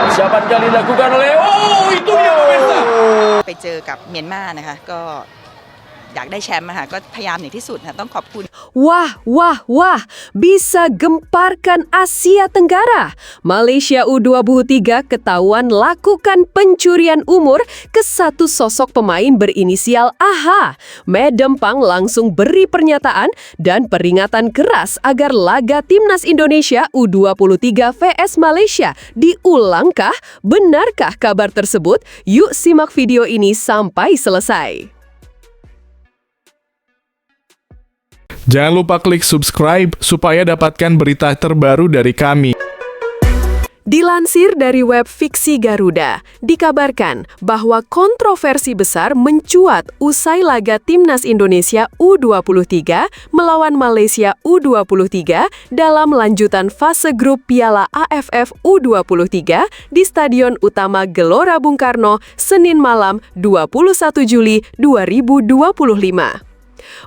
Persiapan kali dilakukan oleh itu dia pemirsa. ไปเจอกับเมียนมานะคะก็อยากได้แชมป์ค่ะก็พยายามอย่างที่สุดค่ะต้องขอบคุณ Wah, wah, wah, bisa gemparkan Asia Tenggara. Malaysia U23 ketahuan lakukan pencurian umur ke satu sosok pemain berinisial AH. Madam Pang langsung beri pernyataan dan peringatan keras agar laga Timnas Indonesia U23 vs Malaysia diulangkah? Benarkah kabar tersebut? Yuk simak video ini sampai selesai. Jangan lupa klik subscribe supaya dapatkan berita terbaru dari kami. Dilansir dari web Fiksi Garuda, dikabarkan bahwa kontroversi besar mencuat usai laga Timnas Indonesia U23 melawan Malaysia U23 dalam lanjutan fase grup Piala AFF U23 di Stadion Utama Gelora Bung Karno, Senin malam 21 Juli 2025.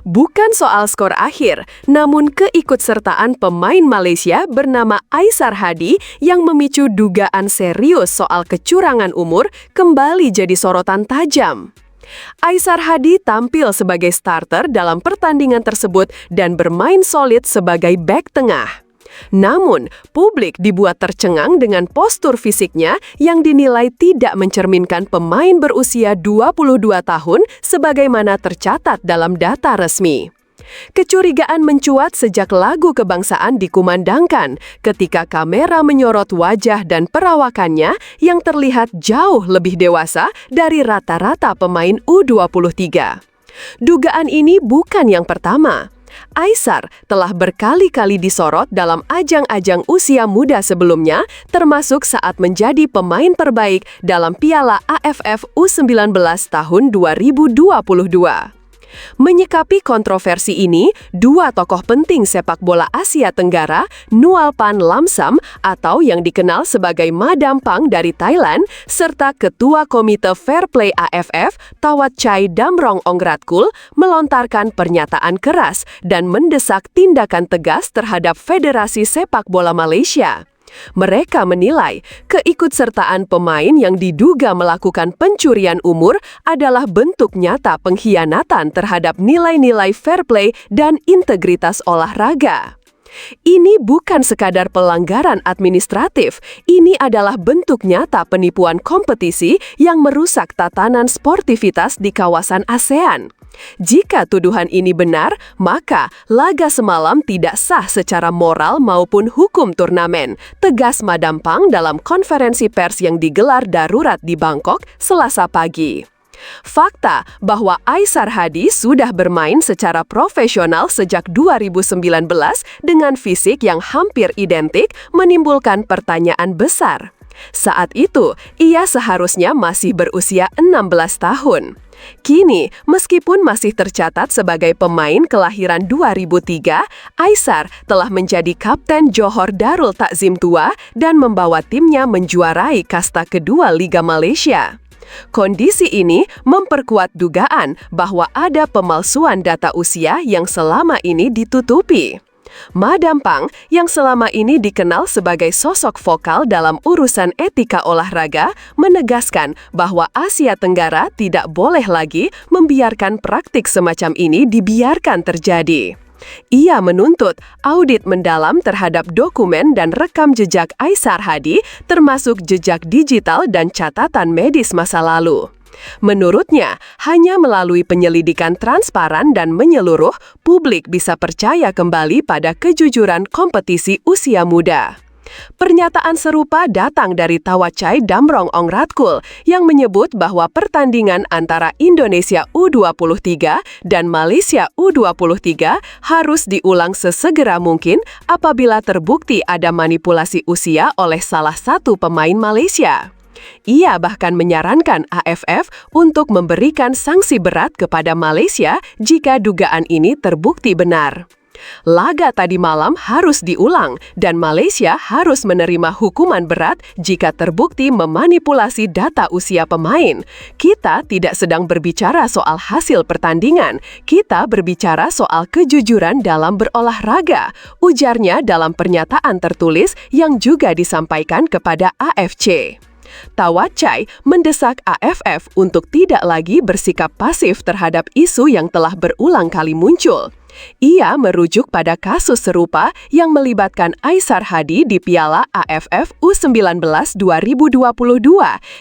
Bukan soal skor akhir, namun keikutsertaan pemain Malaysia bernama Aisar Hadi yang memicu dugaan serius soal kecurangan umur kembali jadi sorotan tajam. Aisar Hadi tampil sebagai starter dalam pertandingan tersebut dan bermain solid sebagai bek tengah. Namun, publik dibuat tercengang dengan postur fisiknya yang dinilai tidak mencerminkan pemain berusia 22 tahun sebagaimana tercatat dalam data resmi. Kecurigaan mencuat sejak lagu kebangsaan dikumandangkan ketika kamera menyorot wajah dan perawakannya yang terlihat jauh lebih dewasa dari rata-rata pemain U23. Dugaan ini bukan yang pertama. Aisar telah berkali-kali disorot dalam ajang-ajang usia muda sebelumnya, termasuk saat menjadi pemain terbaik dalam Piala AFF U19 tahun 2022. Menyikapi kontroversi ini, dua tokoh penting sepak bola Asia Tenggara, Nualpan Lamsam atau yang dikenal sebagai Madam Pang dari Thailand, serta Ketua Komite Fair Play AFF, Tawat Chai Damrong Ongkratkul, melontarkan pernyataan keras dan mendesak tindakan tegas terhadap Federasi Sepak Bola Malaysia. Mereka menilai keikutsertaan pemain yang diduga melakukan pencurian umur adalah bentuk nyata pengkhianatan terhadap nilai-nilai fair play dan integritas olahraga. Ini bukan sekadar pelanggaran administratif, ini adalah bentuk nyata penipuan kompetisi yang merusak tatanan sportivitas di kawasan ASEAN. Jika tuduhan ini benar, maka laga semalam tidak sah secara moral maupun hukum turnamen, tegas Madam Pang dalam konferensi pers yang digelar darurat di Bangkok, Selasa pagi. Fakta bahwa Aisar Hadi sudah bermain secara profesional sejak 2019 dengan fisik yang hampir identik menimbulkan pertanyaan besar. Saat itu, ia seharusnya masih berusia 16 tahun. Kini, meskipun masih tercatat sebagai pemain kelahiran 2003, Aisar telah menjadi kapten Johor Darul Takzim Tua dan membawa timnya menjuarai kasta kedua Liga Malaysia. Kondisi ini memperkuat dugaan bahwa ada pemalsuan data usia yang selama ini ditutupi. Madam Pang, yang selama ini dikenal sebagai sosok vokal dalam urusan etika olahraga, menegaskan bahwa Asia Tenggara tidak boleh lagi membiarkan praktik semacam ini dibiarkan terjadi. Ia menuntut audit mendalam terhadap dokumen dan rekam jejak Aisar Hadi, termasuk jejak digital dan catatan medis masa lalu. Menurutnya, hanya melalui penyelidikan transparan dan menyeluruh, publik bisa percaya kembali pada kejujuran kompetisi usia muda. Pernyataan serupa datang dari Tawat Chai Damrong Ongkratkul yang menyebut bahwa pertandingan antara Indonesia U23 dan Malaysia U23 harus diulang sesegera mungkin apabila terbukti ada manipulasi usia oleh salah satu pemain Malaysia. Ia bahkan menyarankan AFF untuk memberikan sanksi berat kepada Malaysia jika dugaan ini terbukti benar. Laga tadi malam harus diulang dan Malaysia harus menerima hukuman berat jika terbukti memanipulasi data usia pemain. Kita tidak sedang berbicara soal hasil pertandingan, kita berbicara soal kejujuran dalam berolahraga, ujarnya dalam pernyataan tertulis yang juga disampaikan kepada AFC. Tawacai mendesak AFF untuk tidak lagi bersikap pasif terhadap isu yang telah berulang kali muncul. Ia merujuk pada kasus serupa yang melibatkan Aisar Hadi di Piala AFF U19 2022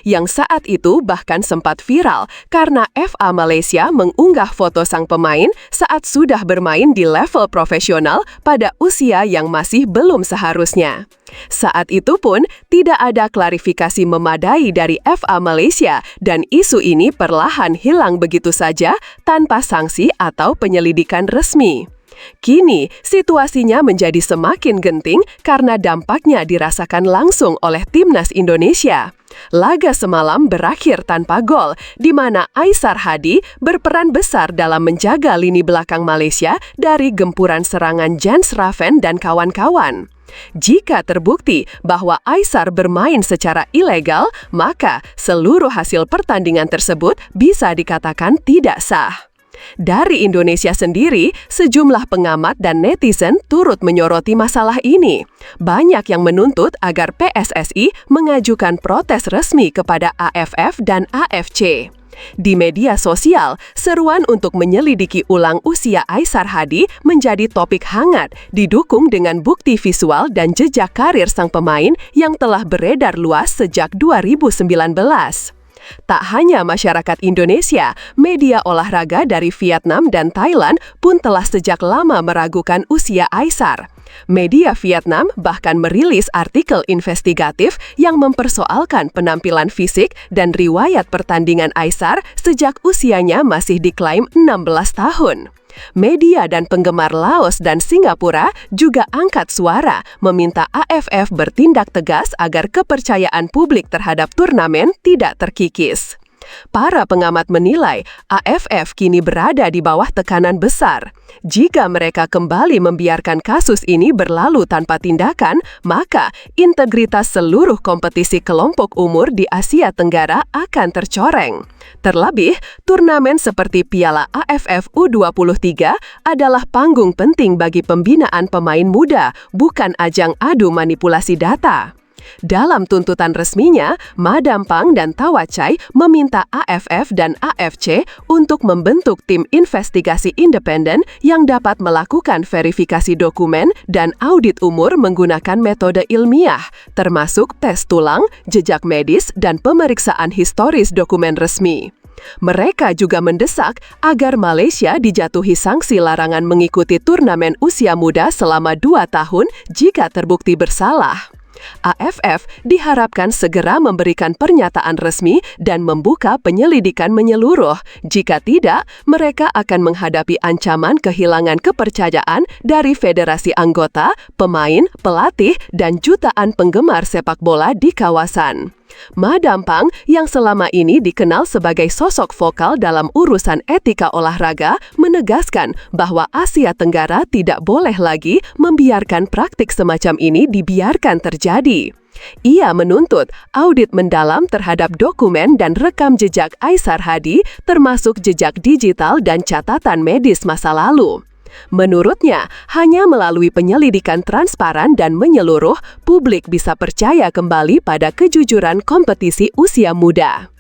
yang saat itu bahkan sempat viral karena FA Malaysia mengunggah foto sang pemain saat sudah bermain di level profesional pada usia yang masih belum seharusnya. Saat itu pun tidak ada klarifikasi memadai dari FA Malaysia dan isu ini perlahan hilang begitu saja tanpa sanksi atau penyelidikan resmi. Kini, situasinya menjadi semakin genting karena dampaknya dirasakan langsung oleh Timnas Indonesia. Laga semalam berakhir tanpa gol, di mana Aisar Hadi berperan besar dalam menjaga lini belakang Malaysia dari gempuran serangan Jens Raven dan kawan-kawan. Jika terbukti bahwa Aisar bermain secara ilegal, maka seluruh hasil pertandingan tersebut bisa dikatakan tidak sah. Dari Indonesia sendiri, sejumlah pengamat dan netizen turut menyoroti masalah ini. Banyak yang menuntut agar PSSI mengajukan protes resmi kepada AFF dan AFC. Di media sosial, seruan untuk menyelidiki ulang usia Aisar Hadi menjadi topik hangat, didukung dengan bukti visual dan jejak karir sang pemain yang telah beredar luas sejak 2019. Tak hanya masyarakat Indonesia, media olahraga dari Vietnam dan Thailand pun telah sejak lama meragukan usia Aisar. Media Vietnam bahkan merilis artikel investigatif yang mempersoalkan penampilan fisik dan riwayat pertandingan Aisar sejak usianya masih diklaim 16 tahun. Media dan penggemar Laos dan Singapura juga angkat suara meminta AFF bertindak tegas agar kepercayaan publik terhadap turnamen tidak terkikis. Para pengamat menilai AFF kini berada di bawah tekanan besar. Jika mereka kembali membiarkan kasus ini berlalu tanpa tindakan, maka integritas seluruh kompetisi kelompok umur di Asia Tenggara akan tercoreng. Terlebih, turnamen seperti Piala AFF U23 adalah panggung penting bagi pembinaan pemain muda, bukan ajang adu manipulasi data. Dalam tuntutan resminya, Madam Pang dan Tawacai meminta AFF dan AFC untuk membentuk tim investigasi independen yang dapat melakukan verifikasi dokumen dan audit umur menggunakan metode ilmiah, termasuk tes tulang, jejak medis, dan pemeriksaan historis dokumen resmi. Mereka juga mendesak agar Malaysia dijatuhi sanksi larangan mengikuti turnamen usia muda selama 2 tahun jika terbukti bersalah. AFF diharapkan segera memberikan pernyataan resmi dan membuka penyelidikan menyeluruh. Jika tidak, mereka akan menghadapi ancaman kehilangan kepercayaan dari federasi anggota, pemain, pelatih, dan jutaan penggemar sepak bola di kawasan. Madam Pang yang selama ini dikenal sebagai sosok vokal dalam urusan etika olahraga menegaskan bahwa Asia Tenggara tidak boleh lagi membiarkan praktik semacam ini dibiarkan terjadi. Ia menuntut audit mendalam terhadap dokumen dan rekam jejak Aisar Hadi termasuk jejak digital dan catatan medis masa lalu. Menurutnya, hanya melalui penyelidikan transparan dan menyeluruh, publik bisa percaya kembali pada kejujuran kompetisi usia muda.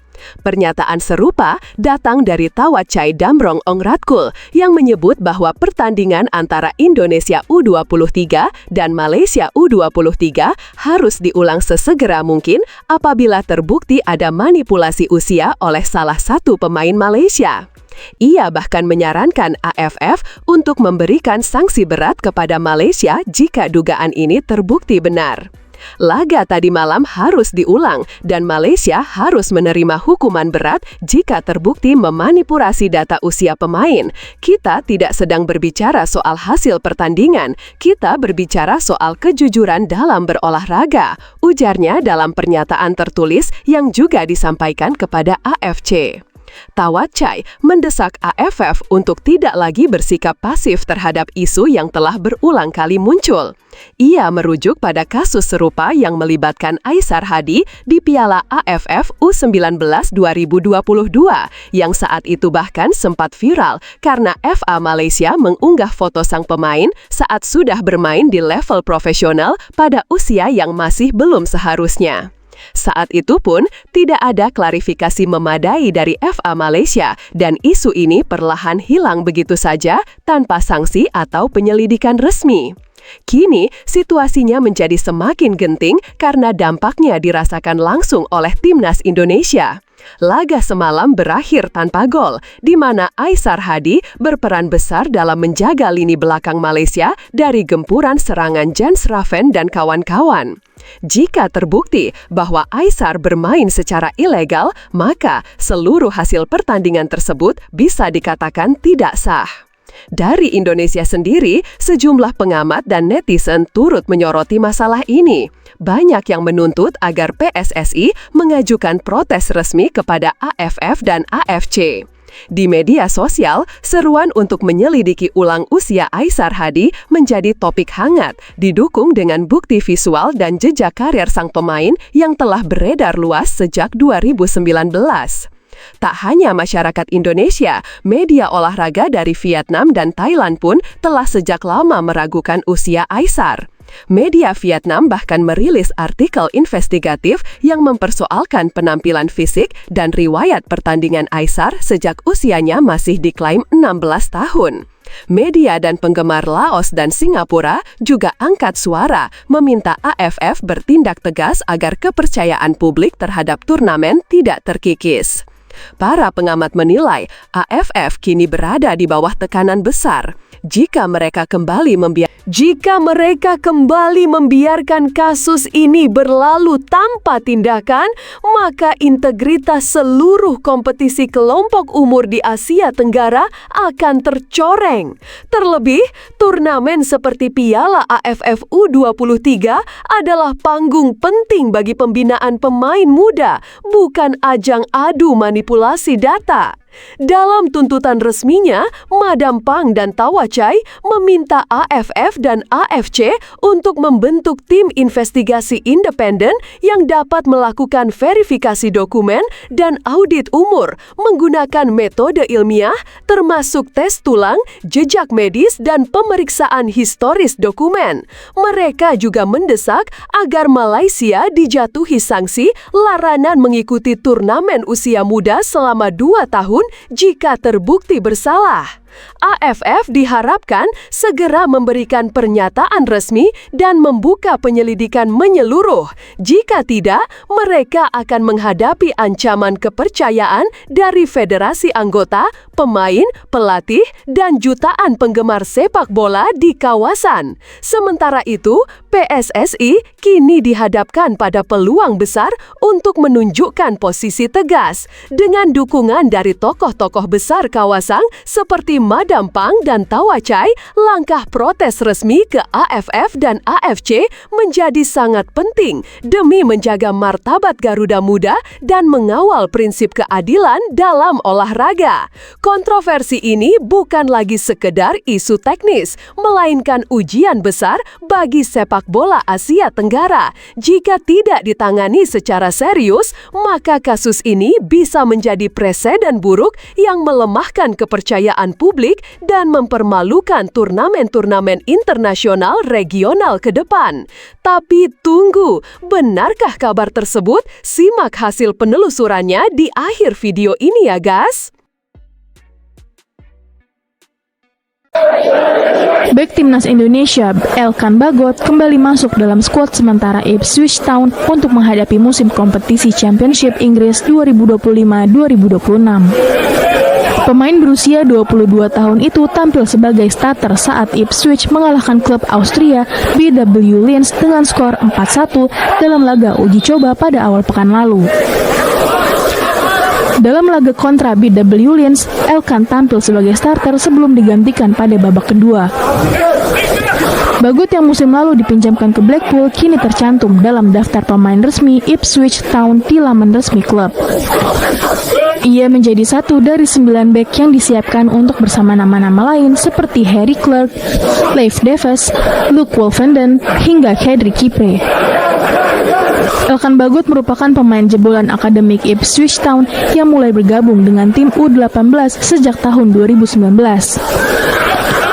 Pernyataan serupa datang dari Tawacai Damrong Ongratkul yang menyebut bahwa pertandingan antara Indonesia U23 dan Malaysia U23 harus diulang sesegera mungkin apabila terbukti ada manipulasi usia oleh salah satu pemain Malaysia. Ia bahkan menyarankan AFF untuk memberikan sanksi berat kepada Malaysia jika dugaan ini terbukti benar. Laga tadi malam harus diulang dan Malaysia harus menerima hukuman berat jika terbukti memanipulasi data usia pemain. Kita tidak sedang berbicara soal hasil pertandingan, kita berbicara soal kejujuran dalam berolahraga, ujarnya dalam pernyataan tertulis yang juga disampaikan kepada AFC. Tawacai mendesak AFF untuk tidak lagi bersikap pasif terhadap isu yang telah berulang kali muncul. Ia merujuk pada kasus serupa yang melibatkan Aisar Hadi di Piala AFF U19 2022 yang saat itu bahkan sempat viral karena FA Malaysia mengunggah foto sang pemain saat sudah bermain di level profesional pada usia yang masih belum seharusnya. Saat itu pun tidak ada klarifikasi memadai dari FA Malaysia dan isu ini perlahan hilang begitu saja tanpa sanksi atau penyelidikan resmi. Kini, situasinya menjadi semakin genting karena dampaknya dirasakan langsung oleh Timnas Indonesia. Laga semalam berakhir tanpa gol, di mana Aisar Hadi berperan besar dalam menjaga lini belakang Malaysia dari gempuran serangan Jan Schraven dan kawan-kawan. Jika terbukti bahwa Aisar bermain secara ilegal, maka seluruh hasil pertandingan tersebut bisa dikatakan tidak sah. Dari Indonesia sendiri, sejumlah pengamat dan netizen turut menyoroti masalah ini. Banyak yang menuntut agar PSSI mengajukan protes resmi kepada AFF dan AFC. Di media sosial, seruan untuk menyelidiki ulang usia Aisar Hadi menjadi topik hangat, didukung dengan bukti visual dan jejak karir sang pemain yang telah beredar luas sejak 2019. Tak hanya masyarakat Indonesia, media olahraga dari Vietnam dan Thailand pun telah sejak lama meragukan usia Aisar. Media Vietnam bahkan merilis artikel investigatif yang mempersoalkan penampilan fisik dan riwayat pertandingan Aisar sejak usianya masih diklaim 16 tahun. Media dan penggemar Laos dan Singapura juga angkat suara meminta AFF bertindak tegas agar kepercayaan publik terhadap turnamen tidak terkikis. Para pengamat menilai AFF kini berada di bawah tekanan besar. Jika mereka kembali membiarkan kasus ini berlalu tanpa tindakan, maka integritas seluruh kompetisi kelompok umur di Asia Tenggara akan tercoreng. Terlebih, turnamen seperti Piala AFF U23 adalah panggung penting bagi pembinaan pemain muda, bukan ajang adu manipulasi data. Dalam tuntutan resminya, Madam Pang dan Tawacai meminta AFF dan AFC untuk membentuk tim investigasi independen yang dapat melakukan verifikasi dokumen dan audit umur menggunakan metode ilmiah termasuk tes tulang, jejak medis, dan pemeriksaan historis dokumen. Mereka juga mendesak agar Malaysia dijatuhi sanksi larangan mengikuti turnamen usia muda selama 2 tahun jika terbukti bersalah. AFF diharapkan segera memberikan pernyataan resmi dan membuka penyelidikan menyeluruh. Jika tidak, mereka akan menghadapi ancaman kepercayaan dari federasi anggota, pemain, pelatih, dan jutaan penggemar sepak bola di kawasan. Sementara itu, PSSI kini dihadapkan pada peluang besar untuk menunjukkan posisi tegas. Dengan dukungan dari tokoh-tokoh besar kawasan seperti Madam Pang dan Tawacai, langkah protes resmi ke AFF dan AFC menjadi sangat penting demi menjaga martabat Garuda Muda dan mengawal prinsip keadilan dalam olahraga. Kontroversi ini bukan lagi sekedar isu teknis, melainkan ujian besar bagi sepak bola Asia Tenggara. Jika tidak ditangani secara serius, maka kasus ini bisa menjadi preseden buruk yang melemahkan kepercayaan publik dan mempermalukan turnamen-turnamen internasional regional ke depan. Tapi tunggu, benarkah kabar tersebut? Simak hasil penelusurannya di akhir video ini ya guys. Bek Timnas Indonesia, Elkan Bagot, kembali masuk dalam skuad sementara Ipswich Town untuk menghadapi musim kompetisi Championship Inggris 2025-2026. Pemain berusia 22 tahun itu tampil sebagai starter saat Ipswich mengalahkan klub Austria BW Linz dengan skor 4-1 dalam laga uji coba pada awal pekan lalu. Dalam laga kontra BW Linz, Elkan tampil sebagai starter sebelum digantikan pada babak kedua. Bagot yang musim lalu dipinjamkan ke Blackpool kini tercantum dalam daftar pemain resmi Ipswich Town di laman resmi klub. Ia menjadi satu dari 9 bek yang disiapkan untuk bersama nama-nama lain seperti Harry Clarke, Leif Davis, Luke Wolfenden, hingga Kedrick Kipre. Elkan Bagot merupakan pemain jebolan akademik Ipswich Town yang mulai bergabung dengan tim U18 sejak tahun 2019.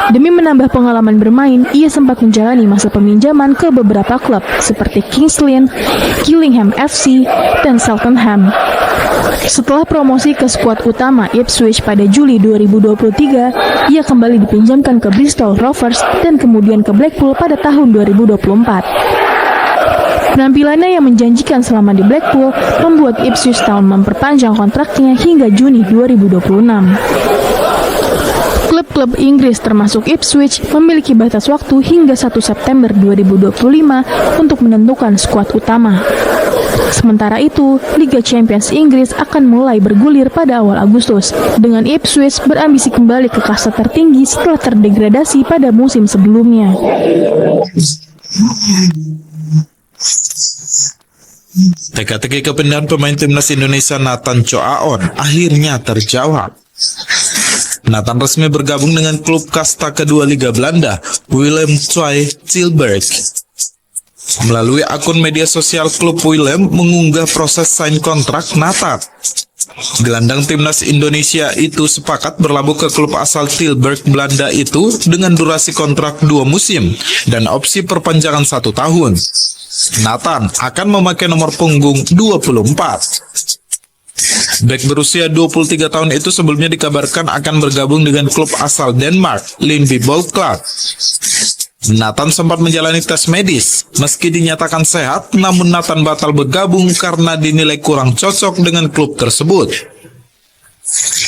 Demi menambah pengalaman bermain, ia sempat menjalani masa peminjaman ke beberapa klub seperti Kings Lynn, Gillingham FC, dan Cheltenham. Setelah promosi ke skuad utama Ipswich pada Juli 2023, ia kembali dipinjamkan ke Bristol Rovers dan kemudian ke Blackpool pada tahun 2024. Penampilannya yang menjanjikan selama di Blackpool membuat Ipswich Town memperpanjang kontraknya hingga Juni 2026. Klub-klub Inggris termasuk Ipswich memiliki batas waktu hingga 1 September 2025 untuk menentukan skuad utama. Sementara itu, Liga Champions Inggris akan mulai bergulir pada awal Agustus, dengan Ipswich berambisi kembali ke kasta tertinggi setelah terdegradasi pada musim sebelumnya. Teka-teki kepindahan pemain timnas Indonesia Nathan Choaon akhirnya terjawab. Nathan resmi bergabung dengan klub kasta kedua Liga Belanda, Willem II Tilburg. Melalui akun media sosial klub, Willem mengunggah proses sign kontrak Nathan. Gelandang timnas Indonesia itu sepakat berlabuh ke klub asal Tilburg, Belanda itu dengan durasi kontrak 2 musim dan opsi perpanjangan 1 tahun. Nathan akan memakai nomor punggung 24. Bek berusia 23 tahun itu sebelumnya dikabarkan akan bergabung dengan klub asal Denmark, Lyngby Boldklub. Nathan sempat menjalani tes medis. Meski dinyatakan sehat, namun Nathan batal bergabung karena dinilai kurang cocok dengan klub tersebut.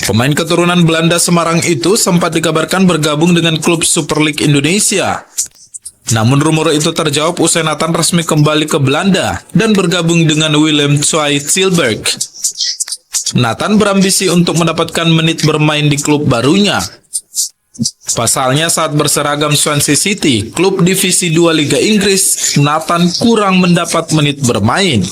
Pemain keturunan Belanda Semarang itu sempat dikabarkan bergabung dengan klub Super League Indonesia. Namun rumor itu terjawab usai Nathan resmi kembali ke Belanda dan bergabung dengan Willem II Tilburg. Nathan berambisi untuk mendapatkan menit bermain di klub barunya. Pasalnya saat berseragam Swansea City, klub divisi 2 Liga Inggris, Nathan kurang mendapat menit bermain.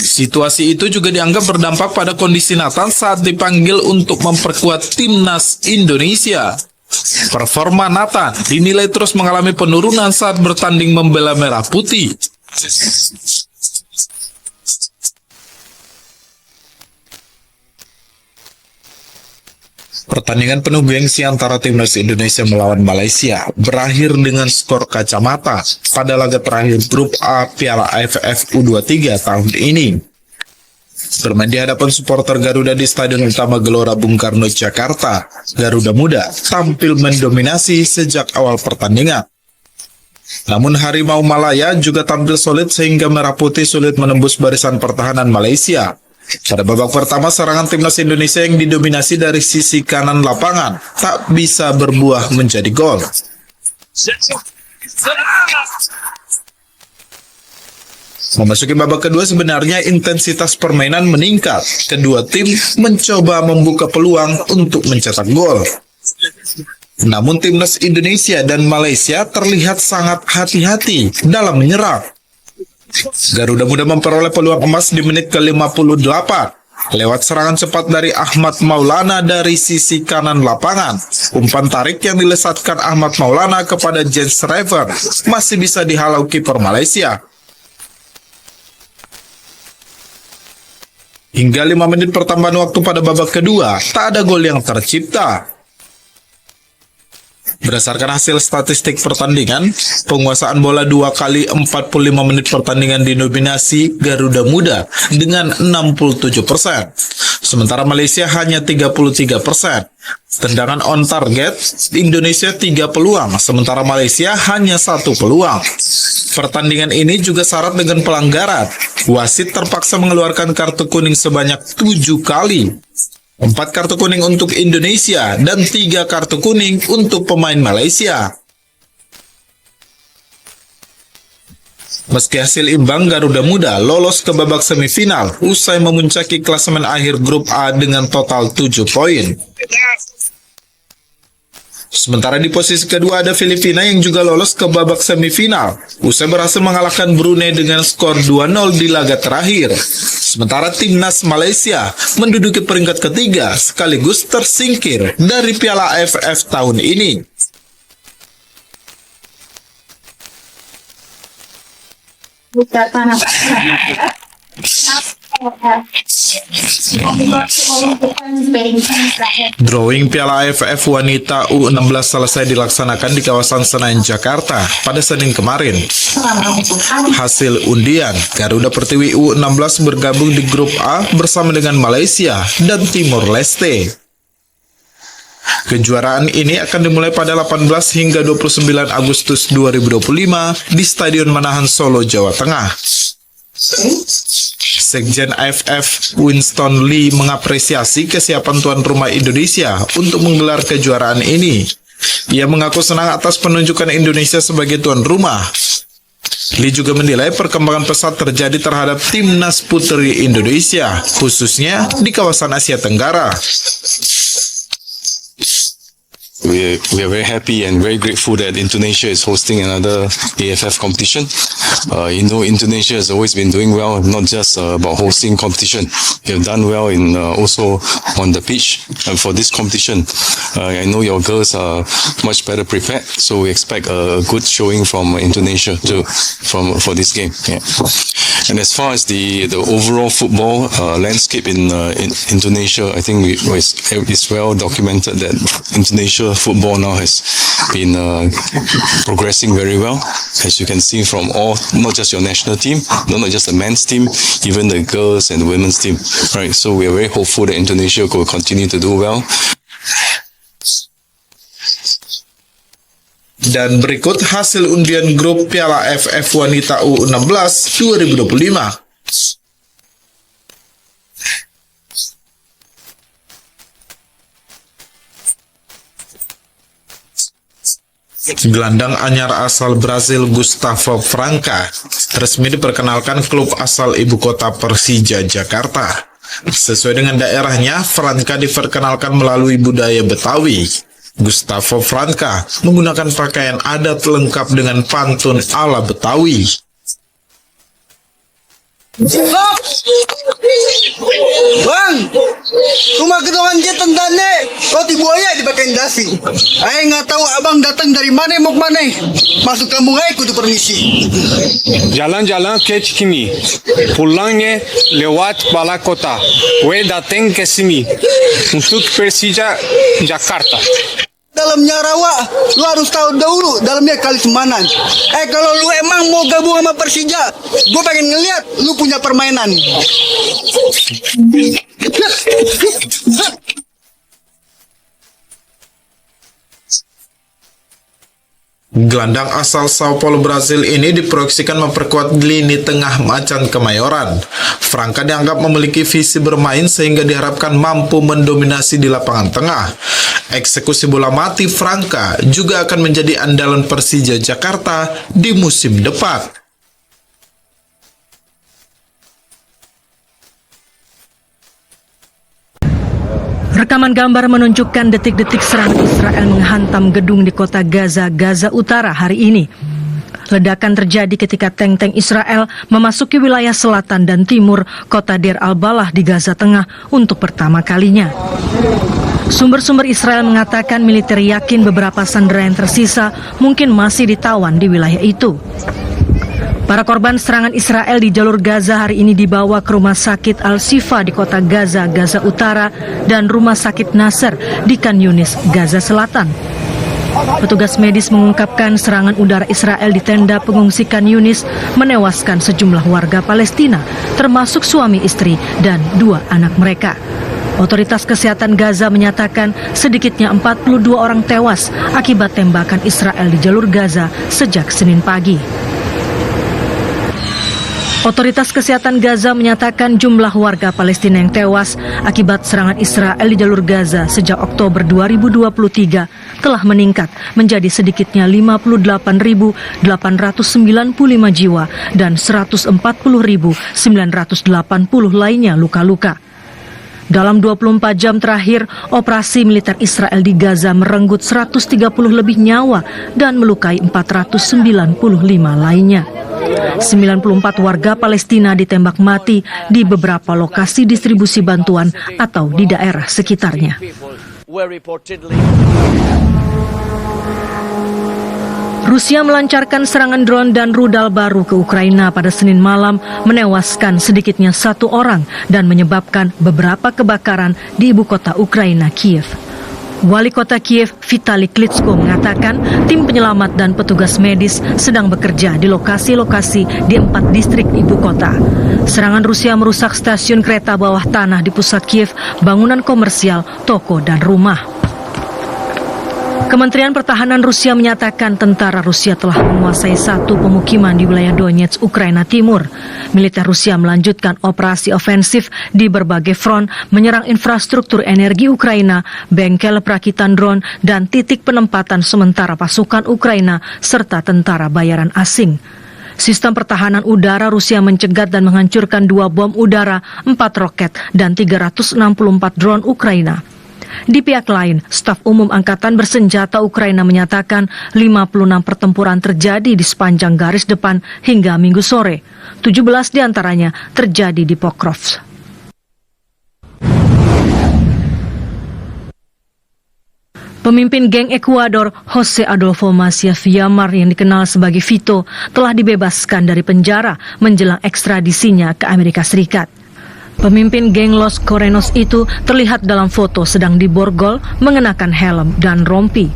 Situasi itu juga dianggap berdampak pada kondisi Nathan saat dipanggil untuk memperkuat timnas Indonesia. Performa Nathan dinilai terus mengalami penurunan saat bertanding membela Merah Putih. Pertandingan penuh gengsi antara timnas Indonesia melawan Malaysia berakhir dengan skor kacamata pada laga terakhir grup A Piala AFF U23 tahun ini. Bermain di hadapan supporter Garuda di Stadion Utama Gelora Bung Karno, Jakarta, Garuda Muda tampil mendominasi sejak awal pertandingan. Namun Harimau Malaya juga tampil solid sehingga Merah Putih sulit menembus barisan pertahanan Malaysia. Pada babak pertama, serangan timnas Indonesia yang didominasi dari sisi kanan lapangan tak bisa berbuah menjadi gol. Memasuki babak kedua, sebenarnya intensitas permainan meningkat. Kedua tim mencoba membuka peluang untuk mencetak gol. Namun timnas Indonesia dan Malaysia terlihat sangat hati-hati dalam menyerang. Garuda Muda memperoleh peluang emas di menit ke-58 lewat serangan cepat dari Ahmad Maulana dari sisi kanan lapangan. Umpan tarik yang dilesatkan Ahmad Maulana kepada Jens Schrijver masih bisa dihalau kiper Malaysia. Hingga 5 menit pertambahan waktu pada babak kedua, tak ada gol yang tercipta. Berdasarkan hasil statistik pertandingan, penguasaan bola 2 kali 45 menit pertandingan didominasi Garuda Muda dengan 67%. Sementara Malaysia hanya 33%. Tendangan on target, Indonesia 3 peluang, sementara Malaysia hanya 1 peluang. Pertandingan ini juga syarat dengan pelanggaran. Wasit terpaksa mengeluarkan kartu kuning sebanyak 7 kali. 4 kartu kuning untuk Indonesia dan 3 kartu kuning untuk pemain Malaysia. Meski hasil imbang, Garuda Muda lolos ke babak semifinal usai memuncaki klasemen akhir grup A dengan total 7 poin. Sementara di posisi kedua ada Filipina yang juga lolos ke babak semifinal, usai berhasil mengalahkan Brunei dengan skor 2-0 di laga terakhir. Sementara timnas Malaysia menduduki peringkat ketiga sekaligus tersingkir dari Piala AFF tahun ini. Drawing Piala AFF Wanita U16 selesai dilaksanakan di kawasan Senayan, Jakarta pada Senin kemarin. Hasil undian, Garuda Pertiwi U16 bergabung di grup A bersama dengan Malaysia dan Timor Leste. Kejuaraan ini akan dimulai pada 18 hingga 29 Agustus 2025 di Stadion Manahan Solo, Jawa Tengah. Sekjen AFF Winston Lee mengapresiasi kesiapan tuan rumah Indonesia untuk menggelar kejuaraan ini. Ia mengaku senang atas penunjukan Indonesia sebagai tuan rumah. Lee juga menilai perkembangan pesat terjadi terhadap timnas putri Indonesia, khususnya di kawasan Asia Tenggara. We are very happy and very grateful that Indonesia is hosting another AFF competition. Indonesia has always been doing well, not just about hosting competition. You have done well in also on the pitch. And for this competition, I know your girls are much better prepared, so we expect a good showing from Indonesia too, for this game. Yeah. And as far as the overall football landscape in Indonesia, I think it's well documented that Indonesia football now has been progressing very well, as you can see from all, not just your national team, not just the men's team, even the girls and the women's team. Right, so we are very hopeful that Indonesia will continue to do well. Dan berikut hasil undian grup Piala AFF Wanita U16 2025. Gelandang anyar asal Brazil Gustavo Franca resmi diperkenalkan klub asal ibu kota Persija Jakarta. Sesuai dengan daerahnya, Franca diperkenalkan melalui budaya Betawi. Gustavo Franca menggunakan pakaian adat lengkap dengan pantun ala Betawi. Bang, rumah ketuaan jetan tane, roti buaya dipakai dasi. Ay nggak tahu abang datang dari mana mau kemana. Masuk kampung ay kudu permisi. Jalan-jalan ke Cikini, pulangnya lewat balai kota. We datang ke sini untuk Persija Jakarta. Dalamnya rawa, lu harus tahu dahulu dalamnya kali semanan. Kalau lu emang mau gabung sama Persija, gue pengen ngeliat lu punya permainan. Gelandang asal Sao Paulo, Brazil ini diproyeksikan memperkuat lini tengah Macan Kemayoran. Franca dianggap memiliki visi bermain sehingga diharapkan mampu mendominasi di lapangan tengah. Eksekusi bola mati Franca juga akan menjadi andalan Persija Jakarta di musim depan. Rekaman gambar menunjukkan detik-detik serangan Israel menghantam gedung di kota Gaza, Gaza Utara hari ini. Ledakan terjadi ketika tank-tank Israel memasuki wilayah selatan dan timur kota Deir al-Balah di Gaza Tengah untuk pertama kalinya. Sumber-sumber Israel mengatakan militer yakin beberapa sandera yang tersisa mungkin masih ditawan di wilayah itu. Para korban serangan Israel di jalur Gaza hari ini dibawa ke Rumah Sakit Al-Shifa di kota Gaza, Gaza Utara, dan Rumah Sakit Nasser di Khan Yunis, Gaza Selatan. Petugas medis mengungkapkan serangan udara Israel di tenda pengungsi Khan Yunis menewaskan sejumlah warga Palestina, termasuk suami istri dan 2 anak mereka. Otoritas Kesehatan Gaza menyatakan sedikitnya 42 orang tewas akibat tembakan Israel di jalur Gaza sejak Senin pagi. Otoritas Kesehatan Gaza menyatakan jumlah warga Palestina yang tewas akibat serangan Israel di jalur Gaza sejak Oktober 2023 telah meningkat menjadi sedikitnya 58.895 jiwa dan 140.980 lainnya luka-luka. Dalam 24 jam terakhir, operasi militer Israel di Gaza merenggut 130 lebih nyawa dan melukai 495 lainnya. 94 warga Palestina ditembak mati di beberapa lokasi distribusi bantuan atau di daerah sekitarnya. Rusia melancarkan serangan drone dan rudal baru ke Ukraina pada Senin malam, menewaskan sedikitnya 1 orang dan menyebabkan beberapa kebakaran di ibu kota Ukraina, Kiev. Wali kota Kiev, Vitali Klitschko, mengatakan tim penyelamat dan petugas medis sedang bekerja di lokasi-lokasi di 4 distrik ibu kota. Serangan Rusia merusak stasiun kereta bawah tanah di pusat Kiev, bangunan komersial, toko, dan rumah. Kementerian Pertahanan Rusia menyatakan tentara Rusia telah menguasai 1 pemukiman di wilayah Donetsk, Ukraina Timur. Militer Rusia melanjutkan operasi ofensif di berbagai front, menyerang infrastruktur energi Ukraina, bengkel perakitan drone, dan titik penempatan sementara pasukan Ukraina, serta tentara bayaran asing. Sistem pertahanan udara Rusia mencegat dan menghancurkan 2 bom udara, 4 roket, dan 364 drone Ukraina. Di pihak lain, Staf Umum Angkatan Bersenjata Ukraina menyatakan 56 pertempuran terjadi di sepanjang garis depan hingga Minggu sore. 17 diantaranya terjadi di Pokrovsk. Pemimpin geng Ekuador, Jose Adolfo Maciá Villamar yang dikenal sebagai Vito, telah dibebaskan dari penjara menjelang ekstradisinya ke Amerika Serikat. Pemimpin geng Los Corenos itu terlihat dalam foto sedang diborgol mengenakan helm dan rompi.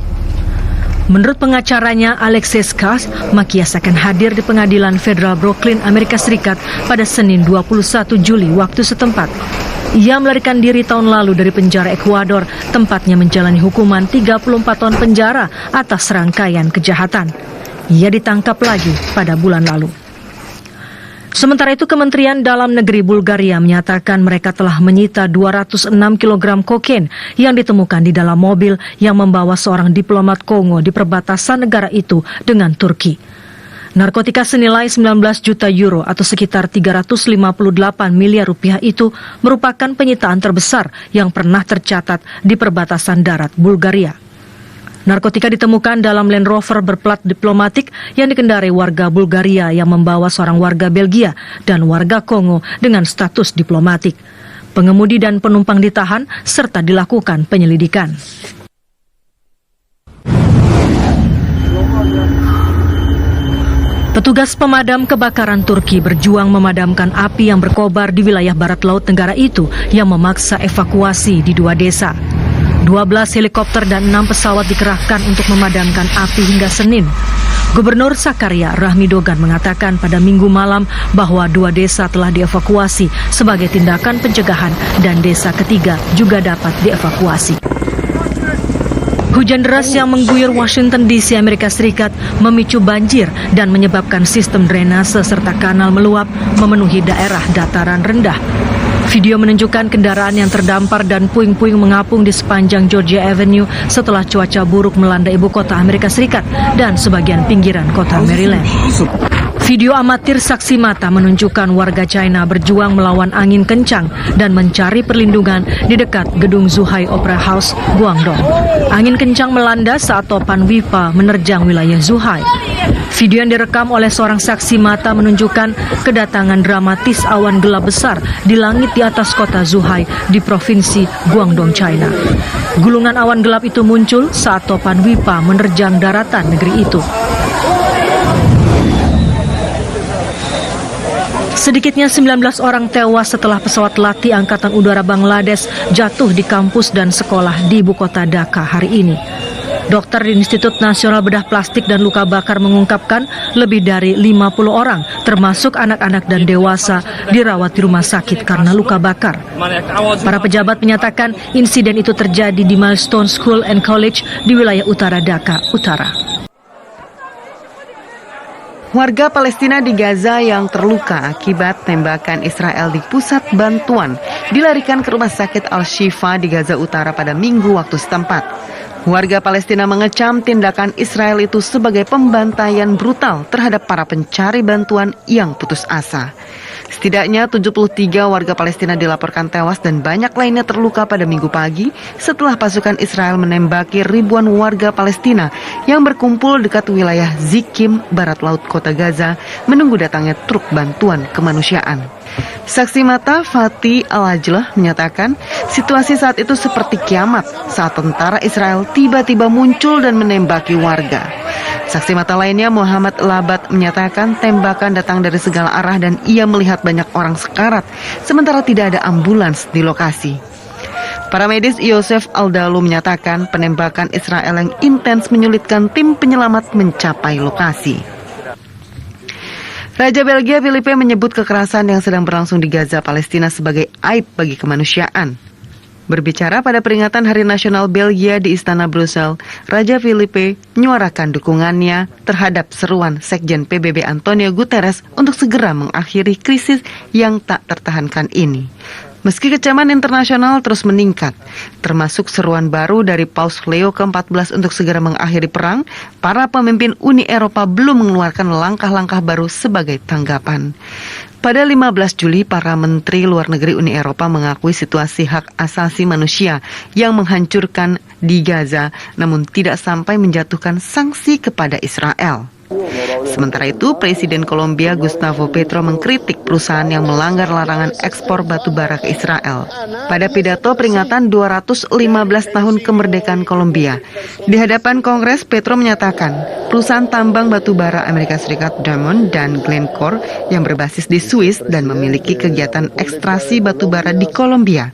Menurut pengacaranya Alexis Kass, Macias akan hadir di pengadilan Federal Brooklyn, Amerika Serikat pada Senin 21 Juli waktu setempat. Ia melarikan diri tahun lalu dari penjara Ekuador, tempatnya menjalani hukuman 34 tahun penjara atas rangkaian kejahatan. Ia ditangkap lagi pada bulan lalu. Sementara itu, Kementerian Dalam Negeri Bulgaria menyatakan mereka telah menyita 206 kg kokain yang ditemukan di dalam mobil yang membawa seorang diplomat Kongo di perbatasan negara itu dengan Turki. Narkotika senilai 19 juta euro atau sekitar 358 miliar rupiah itu merupakan penyitaan terbesar yang pernah tercatat di perbatasan darat Bulgaria. Narkotika ditemukan dalam Land Rover berplat diplomatik yang dikendarai warga Bulgaria yang membawa seorang warga Belgia dan warga Kongo dengan status diplomatik. Pengemudi dan penumpang ditahan serta dilakukan penyelidikan. Petugas pemadam kebakaran Turki berjuang memadamkan api yang berkobar di wilayah barat laut negara itu yang memaksa evakuasi di 2 desa. 12 helikopter dan 6 pesawat dikerahkan untuk memadamkan api hingga Senin. Gubernur Sakarya Rahmi Dogan mengatakan pada Minggu malam bahwa 2 desa telah dievakuasi sebagai tindakan pencegahan dan desa ketiga juga dapat dievakuasi. Hujan deras yang mengguyur Washington DC, Amerika Serikat memicu banjir dan menyebabkan sistem drainase serta kanal meluap memenuhi daerah dataran rendah. Video menunjukkan kendaraan yang terdampar dan puing-puing mengapung di sepanjang Georgia Avenue setelah cuaca buruk melanda ibu kota Amerika Serikat dan sebagian pinggiran kota Maryland. Video amatir saksi mata menunjukkan warga China berjuang melawan angin kencang dan mencari perlindungan di dekat gedung Zhuhai Opera House, Guangdong. Angin kencang melanda saat topan Wipa menerjang wilayah Zhuhai. Video yang direkam oleh seorang saksi mata menunjukkan kedatangan dramatis awan gelap besar di langit di atas kota Zhuhai di provinsi Guangdong, China. Gulungan awan gelap itu muncul saat topan Wipa menerjang daratan negeri itu. Sedikitnya 19 orang tewas setelah pesawat latih Angkatan Udara Bangladesh jatuh di kampus dan sekolah di ibu kota Dhaka hari ini. Dokter di Institut Nasional Bedah Plastik dan Luka Bakar mengungkapkan lebih dari 50 orang, termasuk anak-anak dan dewasa, dirawat di rumah sakit karena luka bakar. Para pejabat menyatakan insiden itu terjadi di Milestone School and College di wilayah utara Dhaka Utara. Warga Palestina di Gaza yang terluka akibat tembakan Israel di pusat bantuan dilarikan ke rumah sakit Al-Shifa di Gaza Utara pada Minggu waktu setempat. Warga Palestina mengecam tindakan Israel itu sebagai pembantaian brutal terhadap para pencari bantuan yang putus asa. Setidaknya 73 warga Palestina dilaporkan tewas dan banyak lainnya terluka pada Minggu pagi setelah pasukan Israel menembaki ribuan warga Palestina yang berkumpul dekat wilayah Zikim, barat laut kota Gaza, menunggu datangnya truk bantuan kemanusiaan. Saksi mata Fatih Al-Ajlah menyatakan situasi saat itu seperti kiamat saat tentara Israel tiba-tiba muncul dan menembaki warga. Saksi mata lainnya Muhammad Labat menyatakan tembakan datang dari segala arah dan ia melihat banyak orang sekarat sementara tidak ada ambulans di lokasi. Para medis Yosef Aldalu menyatakan penembakan Israel yang intens menyulitkan tim penyelamat mencapai lokasi. Raja Belgia Filipe menyebut kekerasan yang sedang berlangsung di Gaza, Palestina sebagai aib bagi kemanusiaan. Berbicara pada peringatan Hari Nasional Belgia di Istana Brussel, Raja Filipe menyuarakan dukungannya terhadap seruan Sekjen PBB Antonio Guterres untuk segera mengakhiri krisis yang tak tertahankan ini. Meski kecaman internasional terus meningkat, termasuk seruan baru dari Paus Leo ke-14 untuk segera mengakhiri perang, para pemimpin Uni Eropa belum mengeluarkan langkah-langkah baru sebagai tanggapan. Pada 15 Juli, para menteri luar negeri Uni Eropa mengakui situasi hak asasi manusia yang menghancurkan di Gaza, namun tidak sampai menjatuhkan sanksi kepada Israel. Sementara itu, Presiden Kolombia Gustavo Petro mengkritik perusahaan yang melanggar larangan ekspor batu bara ke Israel. Pada pidato peringatan 215 tahun kemerdekaan Kolombia, di hadapan Kongres, Petro menyatakan perusahaan tambang batu bara Amerika Serikat Diamond dan Glencore yang berbasis di Swiss dan memiliki kegiatan ekstraksi batu bara di Kolombia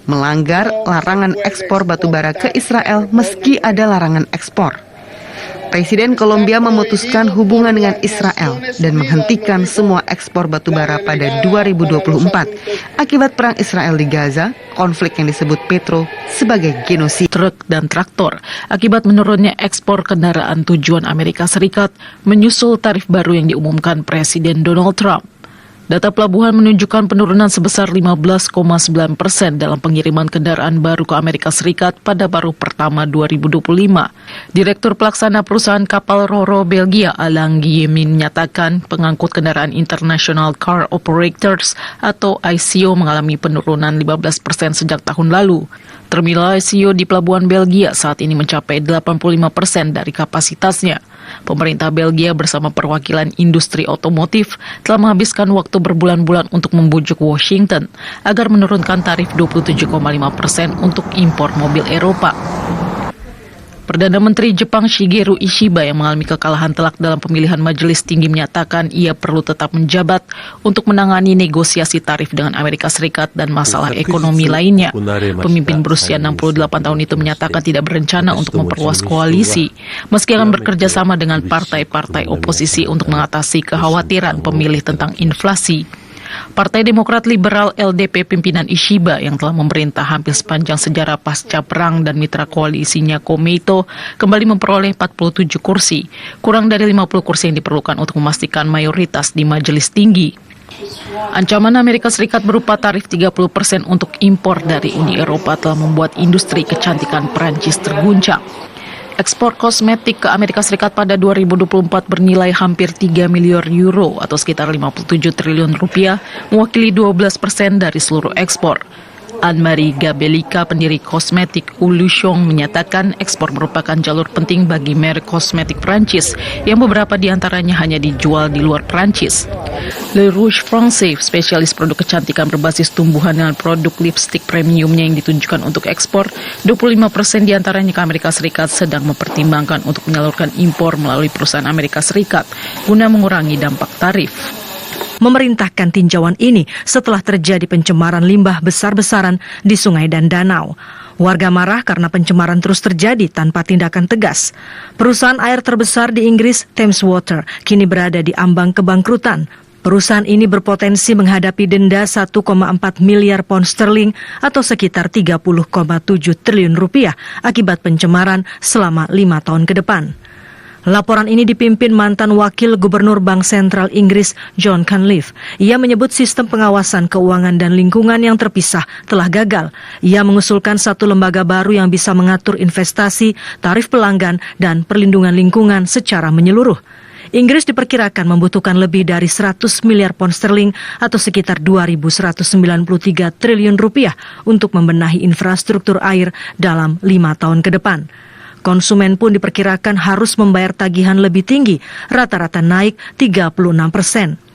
melanggar larangan ekspor batu bara ke Israel meski ada larangan ekspor. Presiden Kolombia memutuskan hubungan dengan Israel dan menghentikan semua ekspor batubara pada 2024 akibat perang Israel di Gaza, konflik yang disebut Petro sebagai genosida. Truk dan traktor akibat menurunnya ekspor kendaraan tujuan Amerika Serikat menyusul tarif baru yang diumumkan Presiden Donald Trump. Data pelabuhan menunjukkan penurunan sebesar 15,9% dalam pengiriman kendaraan baru ke Amerika Serikat pada paruh pertama 2025. Direktur Pelaksana Perusahaan Kapal Ro-Ro Belgia, Alain Guillemin, menyatakan pengangkut kendaraan International Car Operators atau ICO mengalami penurunan 15% sejak tahun lalu. Terminal ICO di Pelabuhan Belgia saat ini mencapai 85% dari kapasitasnya. Pemerintah Belgia bersama perwakilan industri otomotif telah menghabiskan waktu berbulan-bulan untuk membujuk Washington agar menurunkan tarif 27,5% untuk impor mobil Eropa. Perdana Menteri Jepang Shigeru Ishiba yang mengalami kekalahan telak dalam pemilihan majelis tinggi menyatakan ia perlu tetap menjabat untuk menangani negosiasi tarif dengan Amerika Serikat dan masalah ekonomi lainnya. Pemimpin berusia 68 tahun itu menyatakan tidak berencana untuk memperluas koalisi, meski akan bekerja sama dengan partai-partai oposisi untuk mengatasi kekhawatiran pemilih tentang inflasi. Partai Demokrat Liberal LDP pimpinan Ishiba yang telah memerintah hampir sepanjang sejarah pasca perang dan mitra koalisinya Komeito kembali memperoleh 47 kursi, kurang dari 50 kursi yang diperlukan untuk memastikan mayoritas di majelis tinggi. Ancaman Amerika Serikat berupa tarif 30% untuk impor dari Uni Eropa telah membuat industri kecantikan Perancis terguncang. Ekspor kosmetik ke Amerika Serikat pada 2024 bernilai hampir 3 miliar euro atau sekitar 57 triliun rupiah, mewakili 12% dari seluruh ekspor. Anne-Marie Gabelika, pendiri kosmetik Ulushong, menyatakan ekspor merupakan jalur penting bagi merek kosmetik Prancis yang beberapa diantaranya hanya dijual di luar Prancis. Le Rouge Francais, spesialis produk kecantikan berbasis tumbuhan dengan produk lipstik premiumnya yang ditunjukkan untuk ekspor, 25% diantaranya ke Amerika Serikat sedang mempertimbangkan untuk menyalurkan impor melalui perusahaan Amerika Serikat guna mengurangi dampak tarif. Memerintahkan tinjauan ini setelah terjadi pencemaran limbah besar-besaran di sungai dan danau. Warga marah karena pencemaran terus terjadi tanpa tindakan tegas. Perusahaan air terbesar di Inggris, Thames Water, kini berada di ambang kebangkrutan. Perusahaan ini berpotensi menghadapi denda 1,4 miliar pound sterling atau sekitar 30,7 triliun rupiah akibat pencemaran selama 5 tahun ke depan. Laporan ini dipimpin mantan wakil gubernur Bank Sentral Inggris John Cunliffe. Ia menyebut sistem pengawasan keuangan dan lingkungan yang terpisah telah gagal. Ia mengusulkan satu lembaga baru yang bisa mengatur investasi, tarif pelanggan, dan perlindungan lingkungan secara menyeluruh. Inggris diperkirakan membutuhkan lebih dari 100 miliar pound sterling atau sekitar 2.193 triliun rupiah untuk membenahi infrastruktur air dalam 5 tahun ke depan. Konsumen pun diperkirakan harus membayar tagihan lebih tinggi, rata-rata naik 36%.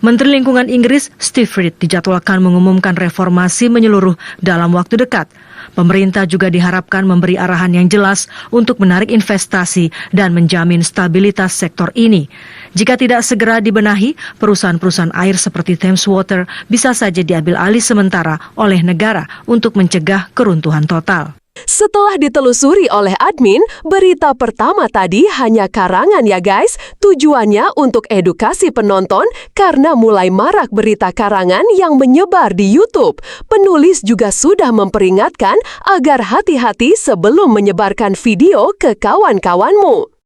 Menteri Lingkungan Inggris Steve Reed dijadwalkan mengumumkan reformasi menyeluruh dalam waktu dekat. Pemerintah juga diharapkan memberi arahan yang jelas untuk menarik investasi dan menjamin stabilitas sektor ini. Jika tidak segera dibenahi, perusahaan-perusahaan air seperti Thames Water bisa saja diambil alih sementara oleh negara untuk mencegah keruntuhan total. Setelah ditelusuri oleh admin, berita pertama tadi hanya karangan ya guys. Tujuannya untuk edukasi penonton karena mulai marak berita karangan yang menyebar di YouTube. Penulis juga sudah memperingatkan agar hati-hati sebelum menyebarkan video ke kawan-kawanmu.